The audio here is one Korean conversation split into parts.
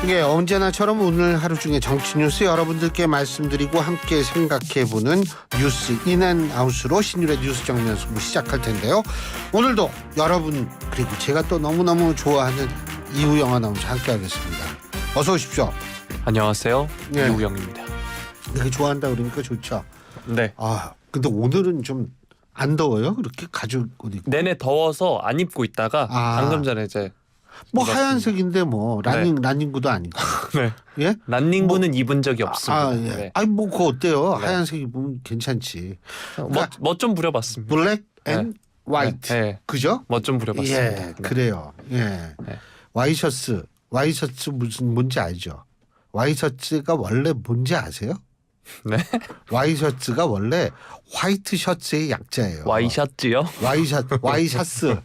예, 언제나처럼 오늘 하루 중에 정치 뉴스 여러분들께 말씀드리고 함께 생각해보는 뉴스 인앤아웃으로 신율의 뉴스 정면 승부 시작할 텐데요. 오늘도 여러분 그리고 제가 또 너무너무 좋아하는 이우영 아나운서 함께하겠습니다. 어서 오십시오. 안녕하세요. 예. 이우영입니다. 되게 좋아한다 그러니까 좋죠. 네. 아 근데 오늘은 좀 안 더워요? 그렇게 가죽 옷 입고. 내내 더워서 안 입고 있다가 방금 전에 이제 뭐 입었습니다. 하얀색인데 뭐 라닝구도 아니고. 네. 예? 란닝구는 입은 적이 없습니다. 아 예. 네. 아니 뭐 그거 어때요? 네. 하얀색 입으면 괜찮지. 멋 좀 부려봤습니다. 블랙 앤 화이트. 네. 그죠? 멋 좀 부려봤습니다. 예, 네. 그래요. 예. 네. 와이셔츠 뭔지 알죠? 와이셔츠가 원래 뭔지 아세요? 네. 와이셔츠가 원래 화이트 셔츠의 약자예요. 와이셔츠요? 와이셔츠.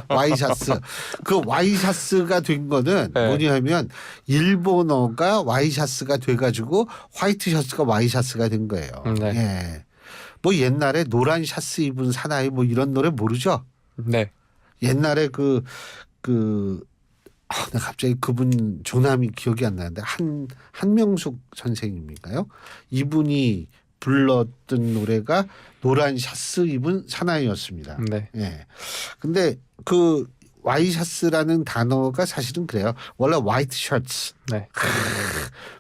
와이셔츠. 그 와이셔츠가 된 거는 네. 뭐냐면 일본어가 와이셔츠가 돼가지고 화이트 셔츠가 와이셔츠가 된 거예요. 네. 예. 뭐 옛날에 노란 셔츠 입은 사나이 뭐 이런 노래 모르죠? 네. 옛날에 나 갑자기 그분 조남이 기억이 안 나는데 한명숙 선생님인가요? 이분이 불렀던 노래가 노란 셔츠 입은 사나이였습니다. 네. 예. 근데 그 와이셔츠라는 단어가 사실은 그래요. 원래 화이트 셔츠. 네.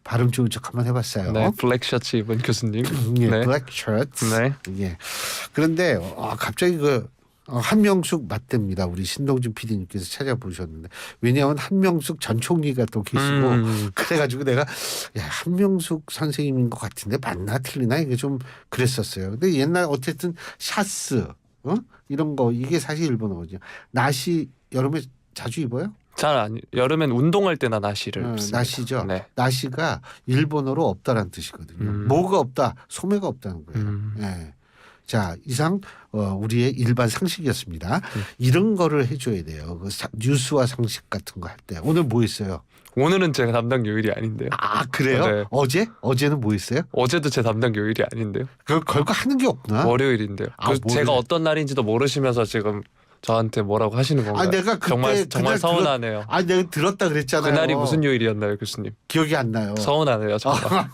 발음 좋은 척 한번 해봤어요. 네. 블랙 셔츠 입은 교수님. 예, 네. 블랙 셔츠. 네. 예. 그런데 갑자기 한명숙 맞답니다. 우리 신동준 PD님께서 찾아보셨는데 왜냐하면 한명숙 전 총리가 또 계시고 그래가지고 내가 한명숙 선생님인 것 같은데 맞나 틀리나 이게 좀 그랬었어요. 근데 옛날 어쨌든 샤스 이런 거 이게 사실 일본어거든요. 나시 여름에 자주 입어요? 잘 아니. 여름엔 운동할 때나 나시를 입습니다. 나시죠. 네. 나시가 일본어로 없다라는 뜻이거든요. 뭐가 없다, 소매가 없다는 거예요. 예. 자, 이상 우리의 일반 상식이었습니다. 이런 거를 해줘야 돼요. 뉴스와 상식 같은 거 할 때. 오늘 뭐 했어요? 오늘은 제가 담당 요일이 아닌데요. 아 그래요? 네. 어제는 뭐 했어요? 어제도 제 담당 요일이 아닌데요. 그걸 걸고 하는 게 없구나. 월요일인데요. 아, 제가 어떤 날인지도 모르시면서 지금 저한테 뭐라고 하시는 건가요? 내가 그때 정말 서운하네요. 내가 들었다 그랬잖아요. 그날이 무슨 요일이었나요, 교수님? 기억이 안 나요. 서운하네요, 정말.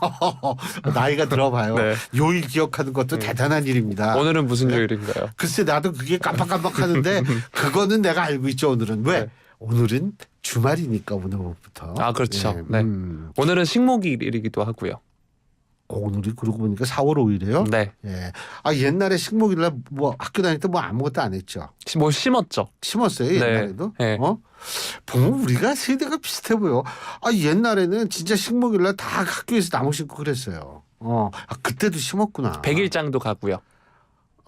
나이가 들어봐요. 네. 요일 기억하는 것도 대단한 일입니다. 오늘은 무슨 요일인가요? 글쎄 나도 그게 깜빡깜빡하는데 그거는 내가 알고 있죠. 오늘은 왜? 네. 오늘은 주말이니까 오늘부터. 아, 그렇죠. 예, 네. 오늘은 식목일이기도 하고요. 오늘이 그러고 보니까 4월 5일이에요. 네. 예. 옛날에 식목일날 뭐 학교 다닐 때 뭐 아무것도 안 했죠. 뭐 심었죠. 심었어요 네. 옛날에도. 네. 보면 우리가 세대가 비슷해 보여. 옛날에는 진짜 식목일날 다 학교에서 나무 심고 그랬어요. 그때도 심었구나. 백일장도 가고요.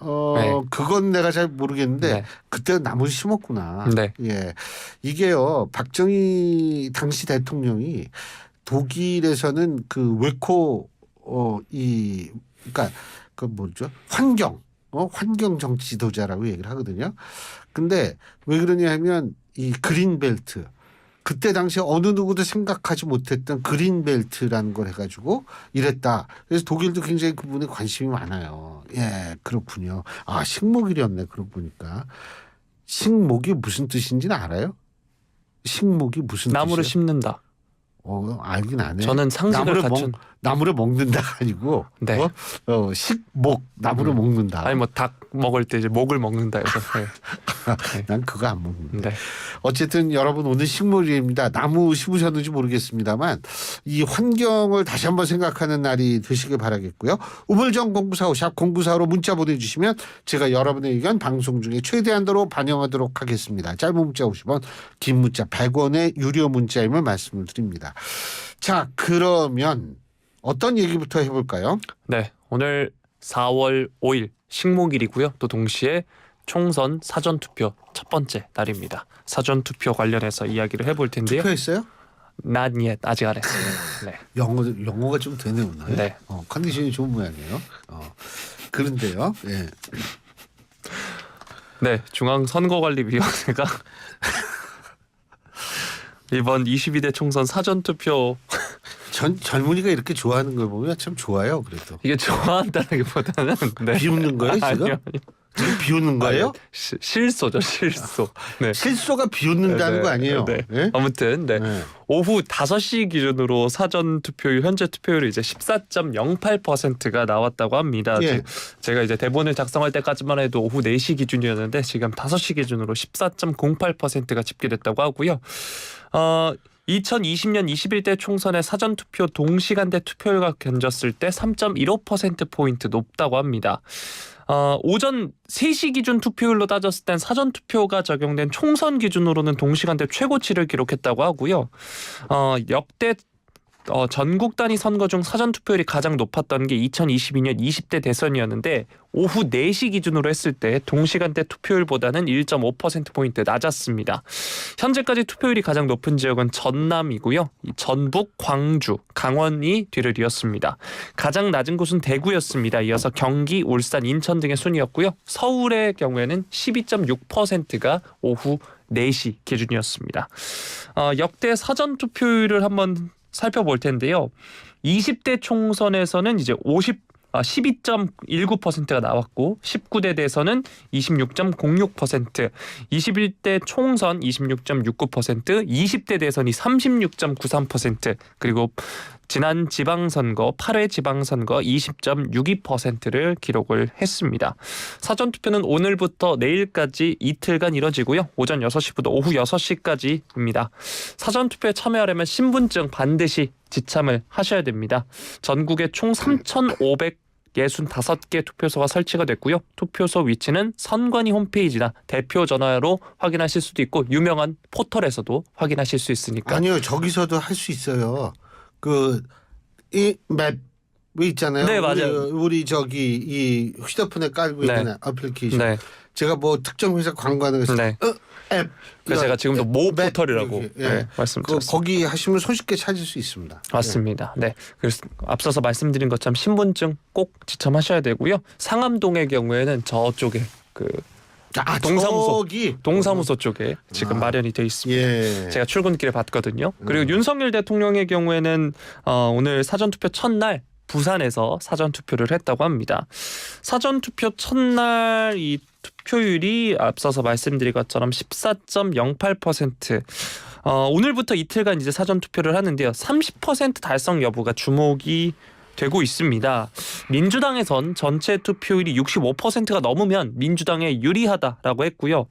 네. 그건 내가 잘 모르겠는데 네. 그때 나무 심었구나. 네. 예. 이게요. 박정희 당시 대통령이 독일에서는 그 외코 그러니까 그 뭐죠? 환경 정치 지도자라고 얘기를 하거든요. 근데 왜 그러냐 하면 이 그린벨트 그때 당시에 어느 누구도 생각하지 못했던 그린벨트라는 걸 해가지고 이랬다. 그래서 독일도 굉장히 그분에 관심이 많아요. 예, 그렇군요. 식목일이었네. 그러고 보니까 식목이 무슨 뜻인지는 알아요? 식목이 무슨 나무를 뜻이에요? 심는다. 알긴 안 해. 저는 상식을 갖춘. 나무를 먹는다가 아니고 네. 식목 나무를 먹는다. 아니 뭐 닭 먹을 때 이제 목을 먹는다 해서. 네. 난 그거 안 먹는데. 네. 어쨌든 여러분 오늘 식목일입니다. 나무 심으셨는지 모르겠습니다만 이 환경을 다시 한번 생각하는 날이 되시길 바라겠고요. 우물정 0945 샵 0945로 문자 보내주시면 제가 여러분의 의견 방송 중에 최대한도로 반영하도록 하겠습니다. 짧은 문자 50원, 긴 문자 100원의 유료 문자임을 말씀을 드립니다. 자, 그러면 어떤 얘기부터 해볼까요? 네. 오늘 4월 5일 식목일이고요. 또 동시에 총선 사전투표 첫 번째 날입니다. 사전투표 관련해서 이야기를 해볼 텐데요. 투표했어요? Not yet. 아직 안 했습니다. 네. 영어가 좀 되네 오늘. 네. 컨디션이 좋은 모양이에요. 그런데요. 예. 네. 중앙선거관리위원회가 이번 22대 총선 사전투표 젊은이가 이렇게 좋아하는 걸 보면 참 좋아요. 그래도 이게 좋아한다기보다는 네. 비웃는 거예요 지금? 아니요. 지금 비웃는 거예요? 실소죠, 실소. 네. 실소가 비웃는다는 네, 거 아니에요? 네. 네? 아무튼 네. 네. 오후 5시 기준으로 사전 투표율 현재 투표율이 이제 14.08%가 나왔다고 합니다. 예. 제가 이제 대본을 작성할 때까지만 해도 오후 4시 기준이었는데 지금 5시 기준으로 14.08%가 집계됐다고 하고요. 2020년 21대 총선의 사전투표 동시간대 투표율과 견졌을 때 3.15%포인트 높다고 합니다. 오전 3시 기준 투표율로 따졌을 땐 사전투표가 적용된 총선 기준으로는 동시간대 최고치를 기록했다고 하고요. 역대 전국 단위 선거 중 사전투표율이 가장 높았던 게 2022년 20대 대선이었는데 오후 4시 기준으로 했을 때 동시간대 투표율보다는 1.5%포인트 낮았습니다. 현재까지 투표율이 가장 높은 지역은 전남이고요. 전북, 광주, 강원이 뒤를 이었습니다. 가장 낮은 곳은 대구였습니다. 이어서 경기, 울산, 인천 등의 순이었고요. 서울의 경우에는 12.6%가 오후 4시 기준이었습니다. 역대 사전투표율을 한번 살펴볼 텐데요. 20대 총선에서는 이제 12.19%가 나왔고 19대 대선은 26.06%, 21대 총선 26.69%, 20대 대선이 36.93%, 그리고 지난 지방선거 8회 지방선거 20.62%를 기록을 했습니다. 사전투표는 오늘부터 내일까지 이틀간 이뤄지고요. 오전 6시부터 오후 6시까지입니다. 사전투표에 참여하려면 신분증 반드시 지참을 하셔야 됩니다. 전국에 총 3,565개 투표소가 설치가 됐고요. 투표소 위치는 선관위 홈페이지나 대표 전화로 확인하실 수도 있고 유명한 포털에서도 확인하실 수 있으니까. 아니요, 저기서도 할 수 있어요. 이 맵 있잖아요. 네, 맞아요. 우리 저기 이 휴대폰에 깔고 네. 있는 애플리케이션. 네. 제가 뭐 특정 회사 광고하는 거 네. 앱. 그래서 제가 지금도 모 맵, 포털이라고 여기, 예. 네, 말씀드렸습니다. 거기 하시면 손쉽게 찾을 수 있습니다. 맞습니다. 네. 그래서 앞서서 말씀드린 것처럼 신분증 꼭 지참하셔야 되고요. 상암동의 경우에는 저쪽에 동사무소 쪽에 지금 마련이 돼 있습니다. 예. 제가 출근길에 봤거든요. 그리고 윤석열 대통령의 경우에는 오늘 사전투표 첫날 부산에서 사전투표를 했다고 합니다. 사전투표 첫날 이 투표율이 앞서서 말씀드린 것처럼 14.08%. 오늘부터 이틀간 이제 사전투표를 하는데요. 30% 달성 여부가 주목이 되고 있습니다. 민주당에선 전체 투표율이 65%가 넘으면 민주당에 유리하다라고 했고요.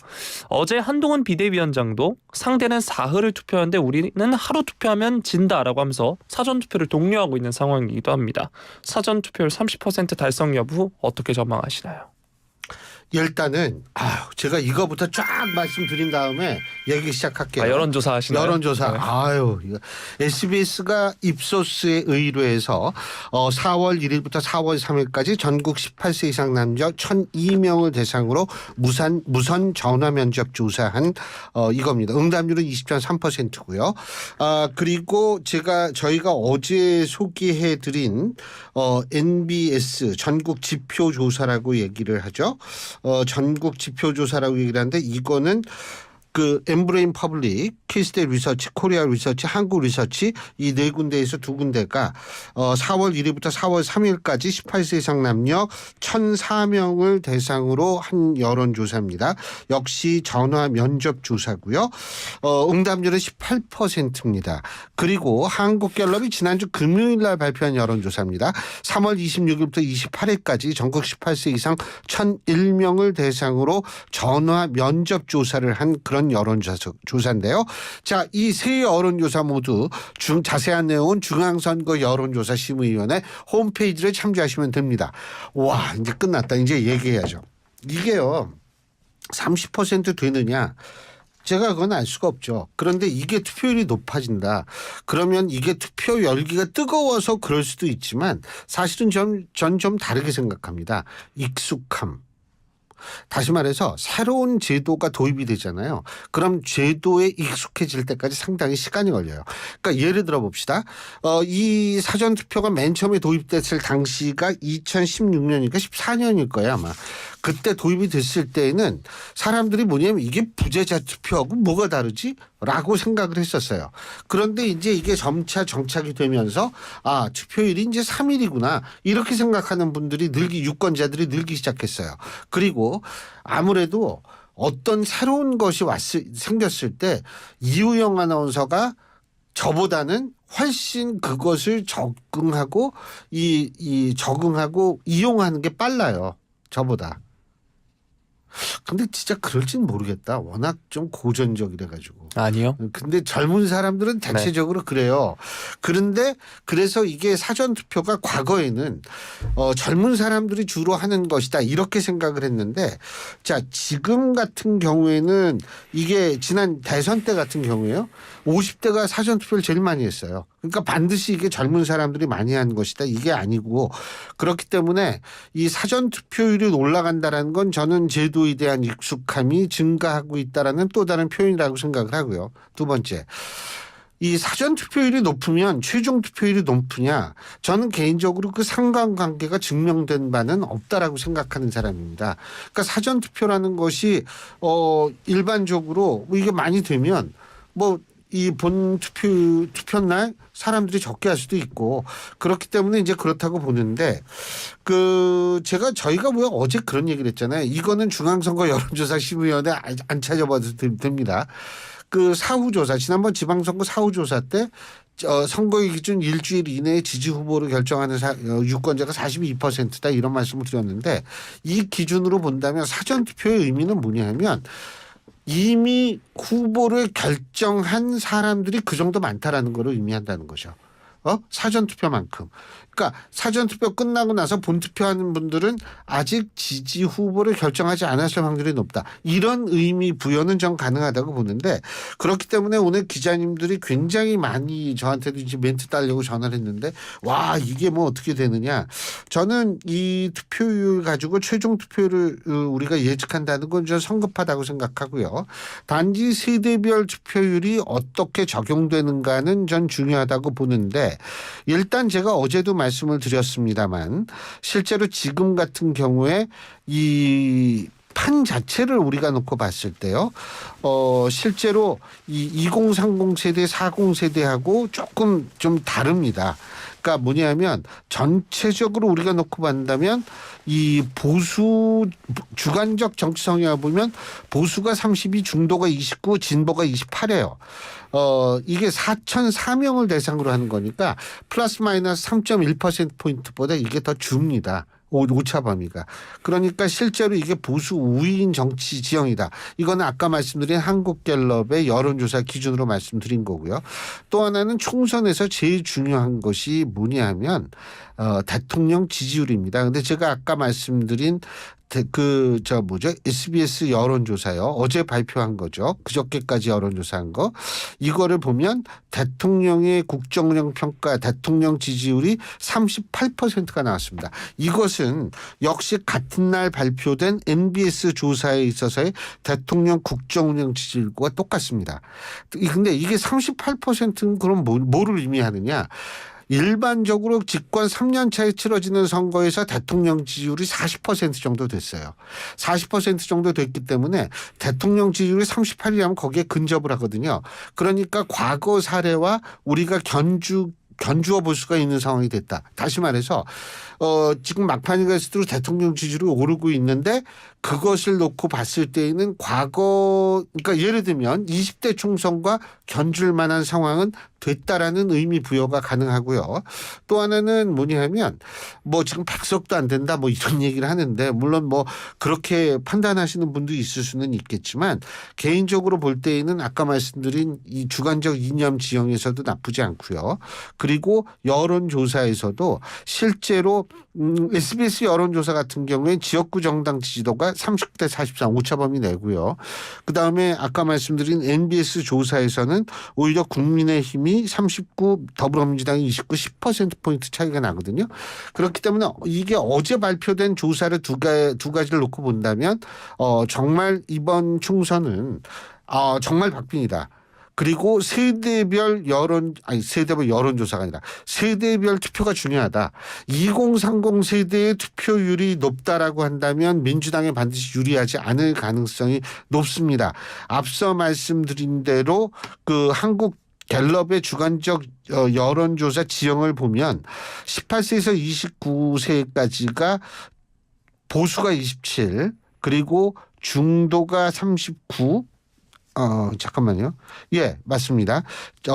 어제 한동훈 비대위원장도 상대는 사흘을 투표하는데 우리는 하루 투표하면 진다라고 하면서 사전투표를 독려하고 있는 상황이기도 합니다. 사전투표율 30% 달성 여부 어떻게 전망하시나요? 일단은 제가 이거부터 쫙 말씀드린 다음에 얘기 시작할게요. 여론조사 하시나요? 여론조사. 네. 이거 SBS가 ipsos에 의뢰해서 4월 1일부터 4월 3일까지 전국 18세 이상 남녀 1,002명을 대상으로 무선 전화 면접 조사한 이겁니다. 응답률은 20.3%고요. 그리고 저희가 어제 소개해드린 NBS 전국 지표 조사라고 얘기를 하죠. 전국 지표 조사라고 얘기를 하는데 이거는 엠브레인 퍼블릭, 키스대 리서치, 코리아 리서치, 한국 리서치 이 네 군데에서 두 군데가 4월 1일부터 4월 3일까지 18세 이상 남녀 1,004명을 대상으로 한 여론조사입니다. 역시 전화 면접 조사고요. 응답률은 18%입니다. 그리고 한국갤럽이 지난주 금요일 날 발표한 여론조사입니다. 3월 26일부터 28일까지 전국 18세 이상 1,001명을 대상으로 전화 면접 조사를 한 그런 여론조사인데요. 자, 이 세 여론조사 모두 자세한 내용은 중앙선거 여론조사 심의위원회 홈페이지를 참조하시면 됩니다. 와, 이제 끝났다. 이제 얘기해야죠. 이게요. 30% 되느냐? 제가 그건 알 수가 없죠. 그런데 이게 투표율이 높아진다. 그러면 이게 투표 열기가 뜨거워서 그럴 수도 있지만 사실은 전 좀 다르게 생각합니다. 익숙함. 다시 말해서 새로운 제도가 도입이 되잖아요. 그럼 제도에 익숙해질 때까지 상당히 시간이 걸려요. 그러니까 예를 들어 봅시다. 이 사전투표가 맨 처음에 도입됐을 당시가 2016년이니까 14년일 거예요 아마. 그때 도입이 됐을 때에는 사람들이 뭐냐면 이게 부재자 투표하고 뭐가 다르지? 라고 생각을 했었어요. 그런데 이제 이게 점차 정착이 되면서 아, 투표율이 이제 3일이구나. 이렇게 생각하는 분들이 유권자들이 늘기 시작했어요. 그리고 아무래도 어떤 새로운 것이 생겼을 때 이우영 아나운서가 저보다는 훨씬 그것을 적응하고 적응하고 이용하는 게 빨라요. 저보다. 근데 진짜 그럴진 모르겠다. 워낙 좀 고전적이래 가지고. 아니요. 근데 젊은 사람들은 대체적으로 그래요. 그런데 그래서 이게 사전 투표가 과거에는 젊은 사람들이 주로 하는 것이다 이렇게 생각을 했는데 자 지금 같은 경우에는 이게 지난 대선 때 같은 경우에요. 50대가 사전 투표를 제일 많이 했어요. 그러니까 반드시 이게 젊은 사람들이 많이 한 것이다 이게 아니고 그렇기 때문에 이 사전 투표율이 올라간다라는 건 저는 제도에 대한 익숙함이 증가하고 있다라는 또 다른 표현이라고 생각을 하고요. 두 번째. 이 사전 투표율이 높으면 최종 투표율이 높으냐 저는 개인적으로 그 상관관계가 증명된 바는 없다라고 생각하는 사람입니다. 그러니까 사전 투표라는 것이 일반적으로 이게 많이 되면 뭐 이 본 투표 날 사람들이 적게 할 수도 있고 그렇기 때문에 이제 그렇다고 보는데 저희가 왜 어제 그런 얘기를 했잖아요. 이거는 중앙선거 여론조사 심의위원회 안 찾아봐도 됩니다. 그 사후조사 지난번 지방선거 사후조사 때 선거의 기준 일주일 이내에 지지 후보를 결정하는 유권자가 42%다 이런 말씀을 드렸는데 이 기준으로 본다면 사전투표의 의미는 뭐냐 하면 이미 후보를 결정한 사람들이 그 정도 많다라는 걸 의미한다는 거죠. 사전투표만큼. 그러니까 사전투표 끝나고 나서 본투표하는 분들은 아직 지지 후보를 결정하지 않았을 확률이 높다. 이런 의미 부여는 좀 가능하다고 보는데 그렇기 때문에 오늘 기자님들이 굉장히 많이 저한테도 이제 멘트 따려고 전화를 했는데 와 이게 뭐 어떻게 되느냐. 저는 이 투표율 가지고 최종 투표율을 우리가 예측한다는 건 좀 성급하다고 생각하고요. 단지 세대별 투표율이 어떻게 적용되는가는 전 중요하다고 보는데 일단 제가 어제도 말씀을 드렸습니다만 실제로 지금 같은 경우에 이 판 자체를 우리가 놓고 봤을 때요. 실제로 이 2030 세대 40 세대하고 조금 좀 다릅니다. 그러니까 뭐냐면 전체적으로 우리가 놓고 본다면 이 보수 주관적 정치 성향을 보면 보수가 32, 중도가 29, 진보가 28이에요. 이게 4,004명을 대상으로 하는 거니까 플러스 마이너스 3.1%포인트보다 이게 더 줍니다. 오차 범위가. 그러니까 실제로 이게 보수 우위인 정치 지형이다. 이거는 아까 말씀드린 한국갤럽의 여론조사 기준으로 말씀드린 거고요. 또 하나는 총선에서 제일 중요한 것이 뭐냐 하면 대통령 지지율입니다. 근데 제가 아까 말씀드린 SBS 여론조사요. 어제 발표한 거죠. 그저께까지 여론조사한 거. 이거를 보면 대통령의 국정운영 평가, 대통령 지지율이 38%가 나왔습니다. 이것은 역시 같은 날 발표된 MBS 조사에 있어서의 대통령 국정운영 지지율과 똑같습니다. 근데 이게 38%는 그럼 뭐를 의미하느냐? 일반적으로 집권 3년 차에 치러지는 선거에서 대통령 지지율이 40% 정도 됐어요. 40% 정도 됐기 때문에 대통령 지지율이 38이라면 거기에 근접을 하거든요. 그러니까 과거 사례와 우리가 견주어 볼 수가 있는 상황이 됐다. 다시 말해서 지금 막판이 갈수록 대통령 지지율이 오르고 있는데 그것을 놓고 봤을 때에는 그러니까 예를 들면 20대 총선과 견줄 만한 상황은 됐다라는 의미 부여가 가능하고요. 또 하나는 뭐냐 하면 뭐 지금 박석도 안 된다 뭐 이런 얘기를 하는데 물론 뭐 그렇게 판단하시는 분도 있을 수는 있겠지만 개인적으로 볼 때에는 아까 말씀드린 이 주관적 이념 지형에서도 나쁘지 않고요. 그리고 여론조사에서도 실제로 SBS 여론조사 같은 경우에 지역구 정당 지지도가 30대 43 오차범위 내고요. 그다음에 아까 말씀드린 MBS 조사에서는 오히려 국민의힘이 39 더불어민주당이 29 10%포인트 차이가 나거든요. 그렇기 때문에 이게 어제 발표된 조사를 두 가지를 놓고 본다면 정말 이번 총선은 정말 박빙이다. 그리고 세대별 여론조사가 아니라 세대별 투표가 중요하다. 2030 세대의 투표율이 높다라고 한다면 민주당에 반드시 유리하지 않을 가능성이 높습니다. 앞서 말씀드린 대로 그 한국 갤럽의 주관적 여론조사 지형을 보면 18세에서 29세까지가 보수가 27, 그리고 중도가 39, 잠깐만요. 예, 맞습니다.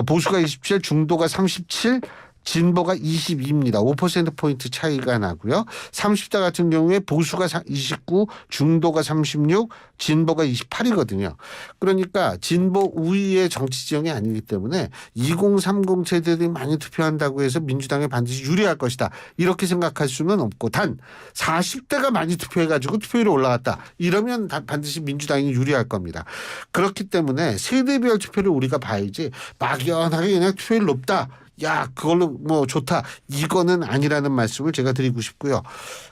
보수가 27, 중도가 37, 진보가 22입니다. 5%포인트 차이가 나고요. 30대 같은 경우에 보수가 29, 중도가 36, 진보가 28이거든요. 그러니까 진보 우위의 정치 지형이 아니기 때문에 2030 세대들이 많이 투표한다고 해서 민주당에 반드시 유리할 것이다. 이렇게 생각할 수는 없고, 단 40대가 많이 투표해가지고 투표율이 올라갔다. 이러면 반드시 민주당이 유리할 겁니다. 그렇기 때문에 세대별 투표를 우리가 봐야지 막연하게 그냥 투표율 높다. 야, 그걸로 뭐 좋다. 이거는 아니라는 말씀을 제가 드리고 싶고요.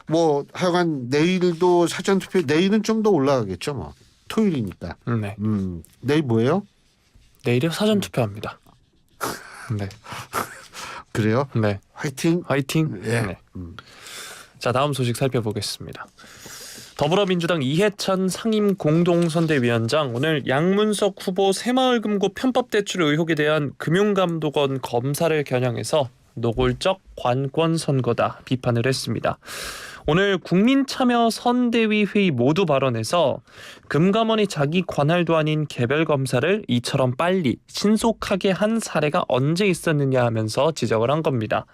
뭐 하여간 내일도 사전투표, 내일은 좀 더 올라가겠죠. 뭐 토요일이니까. 네. 내일 뭐예요? 내일이 사전 투표합니다. 네. 그래요? 네. 화이팅. 화이팅. 예. 네. 자, 다음 소식 살펴보겠습니다. 더불어민주당 이해찬 상임 공동선대위원장 오늘 양문석 후보 새마을금고 편법대출 의혹에 대한 금융감독원 검사를 겨냥해서 노골적 관권선거다 비판을 했습니다. 오늘 국민참여선대위 회의 모두 발언에서 금감원이 자기 관할도 아닌 개별 검사를 이처럼 빨리 신속하게 한 사례가 언제 있었느냐 하면서 지적을 한 겁니다.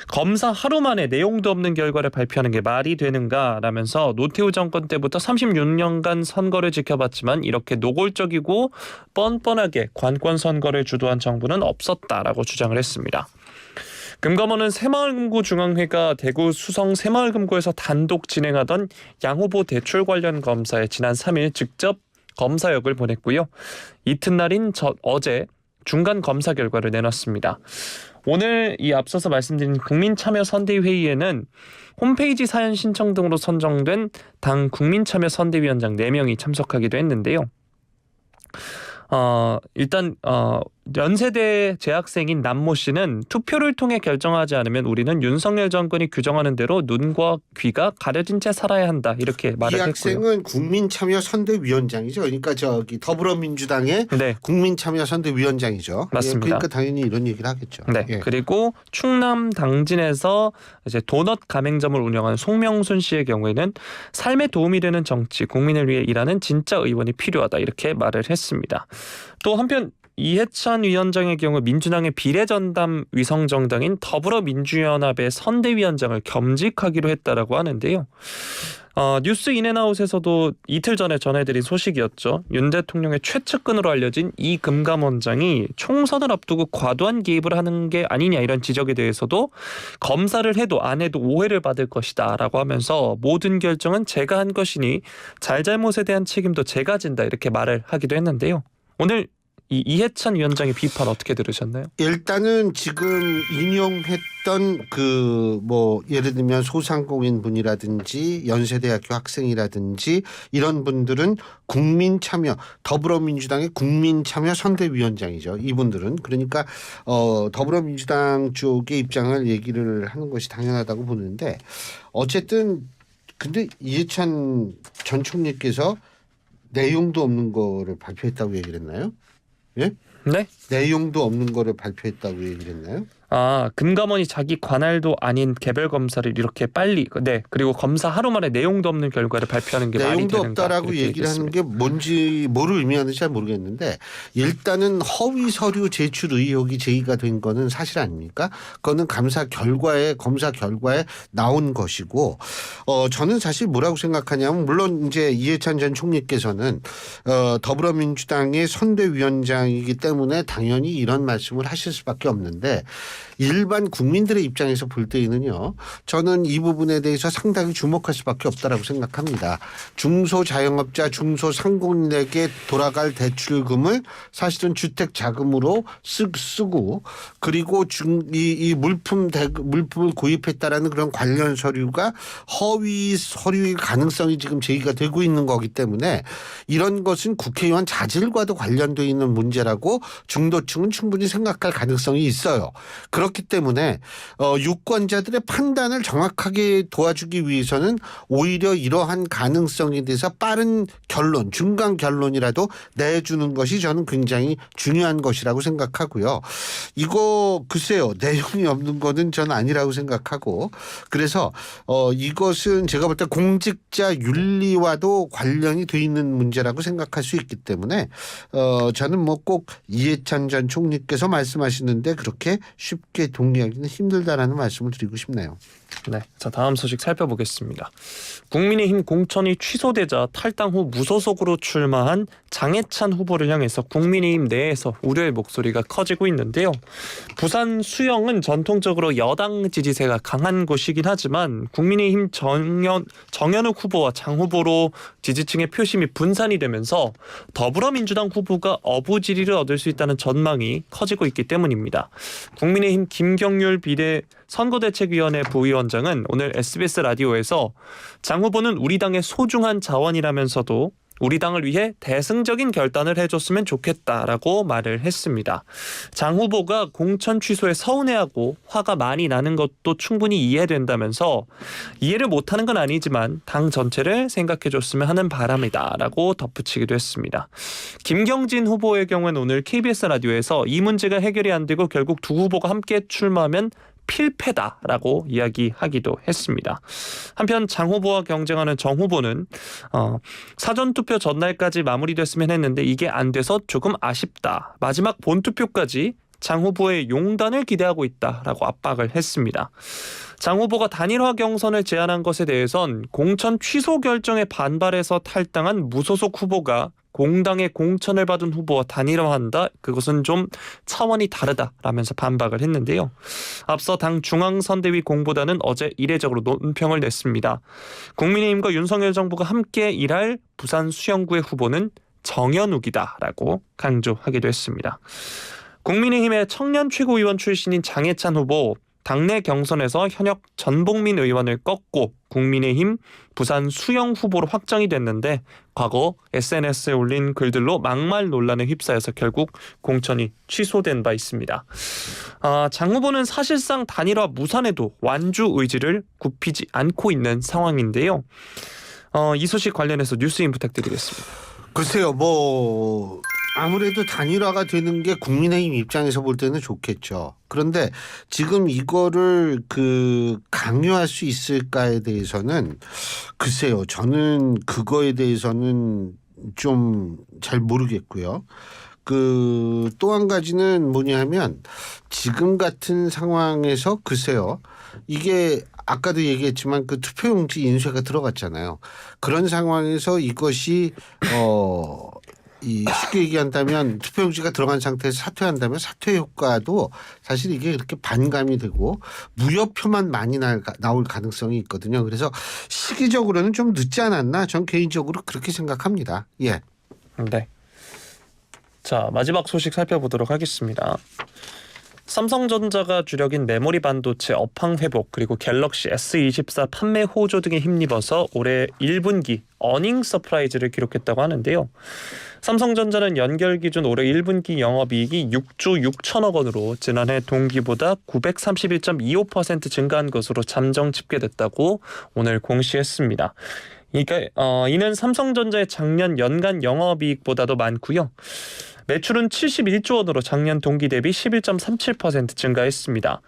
검사 하루 만에 내용도 없는 결과를 발표하는 게 말이 되는가라면서 노태우 정권 때부터 36년간 선거를 지켜봤지만 이렇게 노골적이고 뻔뻔하게 관권 선거를 주도한 정부는 없었다라고 주장을 했습니다. 금감원은 새마을금고 중앙회가 대구 수성 새마을금고에서 단독 진행하던 양 후보 대출 관련 검사에 지난 3일 직접 검사역을 보냈고요. 이튿날인 어제 중간 검사 결과를 내놨습니다. 오늘 이 앞서서 말씀드린 국민참여선대위회의에는 홈페이지 사연 신청 등으로 선정된 당 국민참여선대위원장 4명이 참석하기도 했는데요. 일단 연세대 재학생인 남모 씨는 투표를 통해 결정하지 않으면 우리는 윤석열 정권이 규정하는 대로 눈과 귀가 가려진 채 살아야 한다 이렇게 말을 이 했고요. 학생은 국민참여선대위원장이죠. 그러니까 저기 더불어민주당의 네. 국민참여선대위원장이죠. 맞습니다. 예, 그러니까 당연히 이런 얘기를 하겠죠. 네. 예. 그리고 충남 당진에서 이제 도넛 가맹점을 운영하는 송명순 씨의 경우에는 삶에 도움이 되는 정치, 국민을 위해 일하는 진짜 의원이 필요하다 이렇게 말을 했습니다. 또 한편 이해찬 위원장의 경우 민주당의 비례전담 위성정당인 더불어민주연합의 선대위원장을 겸직하기로 했다라고 하는데요. 뉴스 인앤아웃에서도 이틀 전에 전해드린 소식이었죠. 윤 대통령의 최측근으로 알려진 이 금감원장이 총선을 앞두고 과도한 개입을 하는 게 아니냐 이런 지적에 대해서도 검사를 해도 안 해도 오해를 받을 것이다 라고 하면서 모든 결정은 제가 한 것이니 잘잘못에 대한 책임도 제가 진다 이렇게 말을 하기도 했는데요. 오늘 이 이해찬 위원장의 비판 어떻게 들으셨나요? 일단은 지금 인용했던 그 뭐 예를 들면 소상공인 분이라든지 연세대학교 학생이라든지 이런 분들은 국민참여 더불어민주당의 국민참여 선대위원장이죠. 이분들은 그러니까 더불어민주당 쪽의 입장을 얘기를 하는 것이 당연하다고 보는데 어쨌든 근데 이해찬 전 총리께서 내용도 없는 거를 발표했다고 얘기를 했나요? 예? 네. 내용도 없는 거를 발표했다고 얘기를 했나요? 금감원이 자기 관할도 아닌 개별 검사를 이렇게 빨리 그리고 검사 하루 만에 내용도 없는 결과를 발표하는 게 말이 내용도 되는가 없다라고 얘기를 하는 게 뭔지 뭐를 의미하는지 잘 모르겠는데 일단은 허위 서류 제출 의혹이 제기가 된 거는 사실 아닙니까? 그거는 검사 결과에 나온 것이고 저는 사실 뭐라고 생각하냐면 물론 이제 이해찬 전 총리께서는 더불어민주당의 선대위원장이기 때문에 당연히 이런 말씀을 하실 수밖에 없는데 일반 국민들의 입장에서 볼 때에는요. 저는 이 부분에 대해서 상당히 주목할 수밖에 없다라고 생각합니다. 중소자영업자, 중소상공인에게 돌아갈 대출금을 사실은 주택 자금으로 쓰고 그리고 이 물품을 구입했다라는 그런 관련 서류가 허위 서류일 가능성이 지금 제기가 되고 있는 거기 때문에 이런 것은 국회의원 자질과도 관련되어 있는 문제라고 중도층은 충분히 생각할 가능성이 있어요. 그렇기 때문에 유권자들의 판단을 정확하게 도와주기 위해서는 오히려 이러한 가능성에 대해서 빠른 결론, 중간 결론이라도 내주는 것이 저는 굉장히 중요한 것이라고 생각하고요. 이거 글쎄요. 내용이 없는 거는 저는 아니라고 생각하고 그래서 이것은 제가 볼 때 공직자 윤리와도 관련이 돼 있는 문제라고 생각할 수 있기 때문에 저는 뭐 꼭 이해찬 전 총리께서 말씀하시는데 그렇게 쉽게 동의하기는 힘들다라는 말씀을 드리고 싶네요. 네, 자 다음 소식 살펴보겠습니다. 국민의힘 공천이 취소되자 탈당 후 무소속으로 출마한 장해찬 후보를 향해서 국민의힘 내에서 우려의 목소리가 커지고 있는데요. 부산 수영은 전통적으로 여당 지지세가 강한 곳이긴 하지만 국민의힘 정현욱 후보와 장 후보로 지지층의 표심이 분산이 되면서 더불어민주당 후보가 어부지리를 얻을 수 있다는 전망이 커지고 있기 때문입니다. 국민의힘 김경률 비례 선거대책위원회 부위원장은 오늘 SBS 라디오에서 장 후보는 우리 당의 소중한 자원이라면서도 우리 당을 위해 대승적인 결단을 해줬으면 좋겠다라고 말을 했습니다. 장 후보가 공천 취소에 서운해하고 화가 많이 나는 것도 충분히 이해된다면서 이해를 못하는 건 아니지만 당 전체를 생각해줬으면 하는 바람이다라고 덧붙이기도 했습니다. 김경진 후보의 경우는 오늘 KBS 라디오에서 이 문제가 해결이 안 되고 결국 두 후보가 함께 출마하면 필패다라고 이야기하기도 했습니다. 한편 장 후보와 경쟁하는 정 후보는 사전투표 전날까지 마무리됐으면 했는데 이게 안 돼서 조금 아쉽다. 마지막 본투표까지 장 후보의 용단을 기대하고 있다라고 압박을 했습니다. 장 후보가 단일화 경선을 제안한 것에 대해선 공천 취소 결정에 반발해서 탈당한 무소속 후보가 공당의 공천을 받은 후보와 단일화한다. 그것은 좀 차원이 다르다라면서 반박을 했는데요. 앞서 당 중앙선대위 공보단은 어제 이례적으로 논평을 냈습니다. 국민의힘과 윤석열 정부가 함께 일할 부산 수영구의 후보는 정현욱이다라고 강조하기도 했습니다. 국민의힘의 청년 최고위원 출신인 장해찬 후보 당내 경선에서 현역 전복민 의원을 꺾고 국민의힘 부산 수영 후보로 확정이 됐는데 과거 SNS에 올린 글들로 막말 논란에 휩싸여서 결국 공천이 취소된 바 있습니다. 장 후보는 사실상 단일화 무산에도 완주 의지를 굽히지 않고 있는 상황인데요. 이 소식 관련해서 뉴스인 부탁드리겠습니다. 글쎄요. 아무래도 단일화가 되는 게 국민의힘 입장에서 볼 때는 좋겠죠. 그런데 지금 이거를 강요할 수 있을까에 대해서는 글쎄요. 저는 그거에 대해서는 좀 잘 모르겠고요. 또 한 가지는 뭐냐면 지금 같은 상황에서 글쎄요. 이게 아까도 얘기했지만 투표용지 인쇄가 들어갔잖아요. 그런 상황에서 이것이 쉽게 얘기한다면 투표용지가 들어간 상태에서 사퇴한다면 사퇴 효과도 사실 이게 그렇게 반감이 되고 무효표만 많이 나올 가능성이 있거든요. 그래서 시기적으로는 좀 늦지 않았나? 전 개인적으로 그렇게 생각합니다. 예. 네. 자, 마지막 소식 살펴보도록 하겠습니다. 삼성전자가 주력인 메모리 반도체 업황 회복 그리고 갤럭시 S24 판매 호조 등에 힘입어서 올해 1분기 어닝 서프라이즈를 기록했다고 하는데요. 삼성전자는 연결 기준 올해 1분기 영업이익이 6조 6천억 원으로 지난해 동기보다 931.25% 증가한 것으로 잠정 집계됐다고 오늘 공시했습니다. 이는 삼성전자의 작년 연간 영업이익보다도 많고요. 매출은 71조 원으로 작년 동기 대비 11.37% 증가했습니다.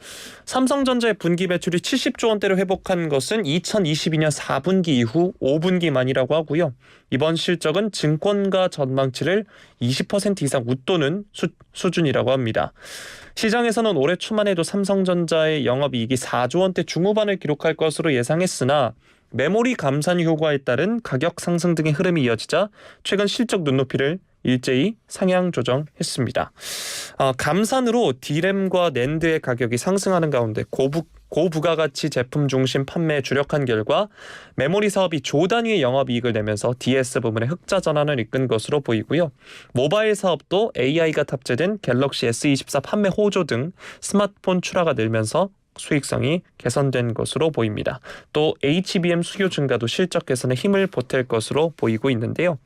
삼성전자의 분기 매출이 70조 원대로 회복한 것은 2022년 4분기 이후 5분기 만이라고 하고요. 이번 실적은 증권가 전망치를 20% 이상 웃도는 수준이라고 합니다. 시장에서는 올해 초만 해도 삼성전자의 영업이익이 4조 원대 중후반을 기록할 것으로 예상했으나 메모리 감산 효과에 따른 가격 상승 등의 흐름이 이어지자 최근 실적 눈높이를 일제히 상향 조정했습니다. 감산으로 D램과 낸드의 가격이 상승하는 가운데 고부가가치 제품 중심 판매에 주력한 결과 메모리 사업이 조 단위의 영업이익을 내면서 DS 부문의 흑자 전환을 이끈 것으로 보이고요. 모바일 사업도 AI가 탑재된 갤럭시 S24 판매 호조 등 스마트폰 출하가 늘면서 수익성이 개선된 것으로 보입니다. 또 HBM 수요 증가도 실적 개선에 힘을 보탤 것으로 보이고 있는데요.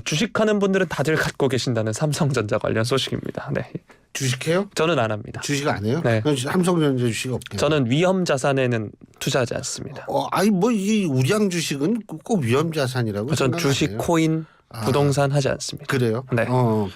주식하는 분들은 다들 갖고 계신다는 삼성전자 관련 소식입니다. 네, 주식해요? 저는 안 합니다. 주식 안 해요? 네. 삼성전자 주식 없게요. 저는 위험 자산에는 투자하지 않습니다. 아니 뭐 이 우량 주식은 꼭 위험 자산이라고 전 생각 안 주식, 해요. 코인, 부동산 하지 않습니다. 그래요? 네.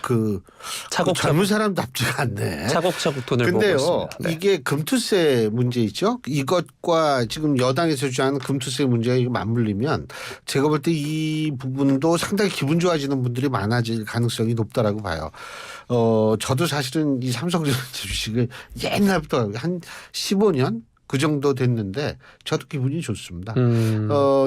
그 차곡차곡 젊은 사람답지가 않네. 차곡차곡 돈을 모으고 근데요, 있습니다. 네. 이게 금투세 문제 있죠? 이것과 지금 여당에서 주장하는 금투세 문제가 이거 맞물리면 제가 볼 때 이 부분도 상당히 기분 좋아지는 분들이 많아질 가능성이 높다라고 봐요. 저도 사실은 이 삼성전자 주식을 옛날부터 한 15년 그 정도 됐는데 저도 기분이 좋습니다.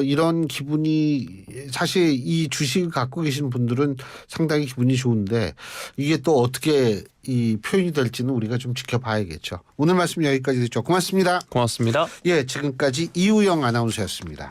이런 기분이 사실 이 주식을 갖고 계신 분들은 상당히 기분이 좋은데 이게 또 어떻게 이 표현이 될지는 우리가 좀 지켜봐야겠죠. 오늘 말씀 여기까지 듣죠. 고맙습니다. 고맙습니다. 예, 지금까지 이우영 아나운서였습니다.